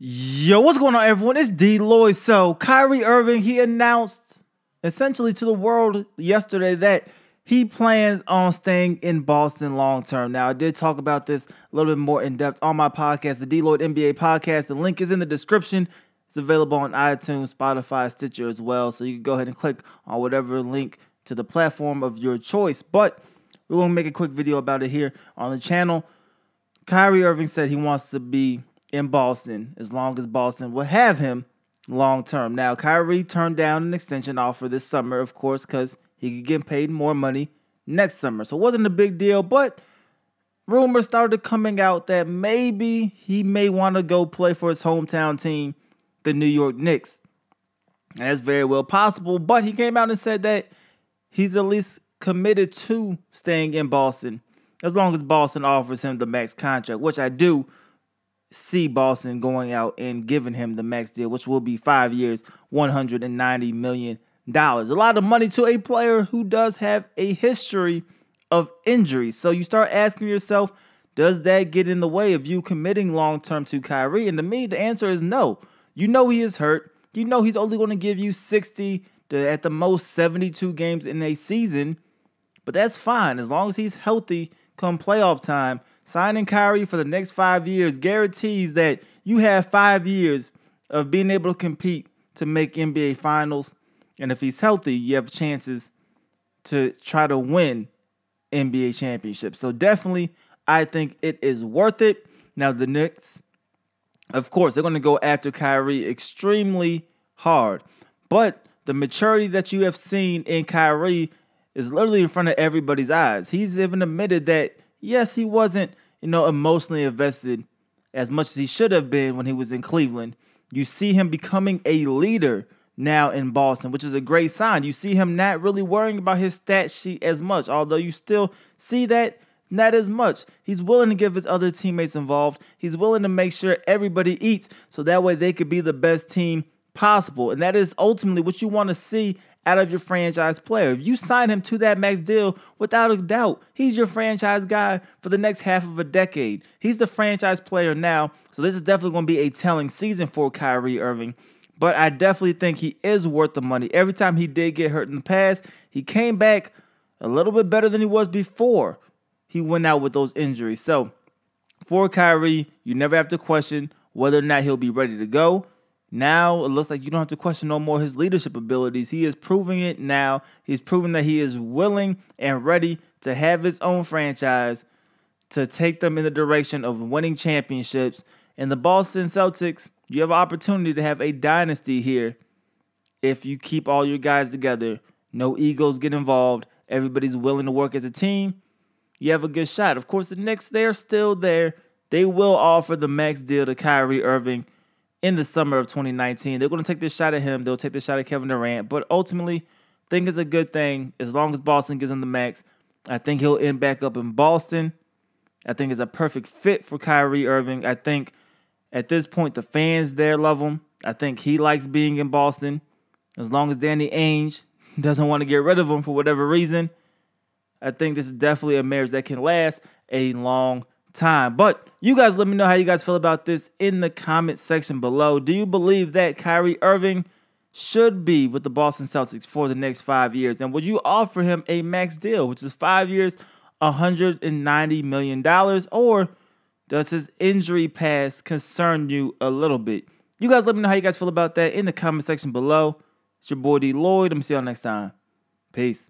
Yo, what's going on, everyone? It's DLloyd. So, Kyrie Irving, he announced essentially to the world yesterday that he plans on staying in Boston long term. Now, I did talk about this a little bit more in depth on my podcast, the DLloyd NBA podcast. The link is in the description. It's available on iTunes, Spotify, Stitcher as well. So you can go ahead and click on whatever link to the platform of your choice. But we're going to make a quick video about it here on the channel. Kyrie Irving said he wants to be in Boston as long as Boston will have him long term. Now, Kyrie turned down an extension offer this summer, of course, because he could get paid more money next summer. So it wasn't a big deal, but rumors started coming out that maybe he may want to go play for his hometown team, the New York Knicks. And that's very well possible, but he came out and said that he's at least committed to staying in Boston as long as Boston offers him the max contract, which I do see Boston going out and giving him the max deal, which will be 5 years, $190 million. A lot of money to a player who does have a history of injuries. So you start asking yourself, does that get in the way of you committing long-term to Kyrie? And to me, the answer is no. You know he is hurt. You know he's only going to give you 60 to at the most 72 games in a season. But that's fine as long as he's healthy come playoff time. Signing Kyrie for the next 5 years guarantees that you have 5 years of being able to compete to make NBA Finals. And if he's healthy, you have chances to try to win NBA championships. So definitely, I think it is worth it. Now, the Knicks, of course, they're going to go after Kyrie extremely hard. But the maturity that you have seen in Kyrie is literally in front of everybody's eyes. He's even admitted that, yes, he wasn't, emotionally invested as much as he should have been when he was in Cleveland. You see him becoming a leader now in Boston, which is a great sign. You see him not really worrying about his stat sheet as much, although you still see that not as much. He's willing to get his other teammates involved. He's willing to make sure everybody eats so that way they could be the best team possible. And that is ultimately what you want to see out of your franchise player. If you sign him to that max deal, without a doubt, he's your franchise guy for the next half of a decade. He's the franchise player now, so this is definitely going to be a telling season for Kyrie Irving. But I definitely think he is worth the money. Every time he did get hurt in the past, he came back a little bit better than he was before he went out with those injuries. So for Kyrie, you never have to question whether or not he'll be ready to go. Now, it looks like you don't have to question no more his leadership abilities. He is proving it now. He's proven that he is willing and ready to have his own franchise, to take them in the direction of winning championships. And the Boston Celtics, you have an opportunity to have a dynasty here if you keep all your guys together. No egos get involved. Everybody's willing to work as a team. You have a good shot. Of course, the Knicks, they're still there. They will offer the max deal to Kyrie Irving in the summer of 2019. They're going to take this shot at him. They'll take this shot at Kevin Durant. But ultimately, I think it's a good thing. As long as Boston gives him the max, I think he'll end back up in Boston. I think it's a perfect fit for Kyrie Irving. I think at this point, the fans there love him. I think he likes being in Boston. As long as Danny Ainge doesn't want to get rid of him for whatever reason, I think this is definitely a marriage that can last a long time. But you guys let me know how you guys feel about this in the comment section below. Do you believe that Kyrie Irving should be with the Boston Celtics for the next 5 years? And would you offer him a max deal, which is 5 years, $190 million? Or does his injury past concern you a little bit? You guys let me know how you guys feel about that in the comment section below. It's your boy DLloyd. I'm going to see y'all next time. Peace.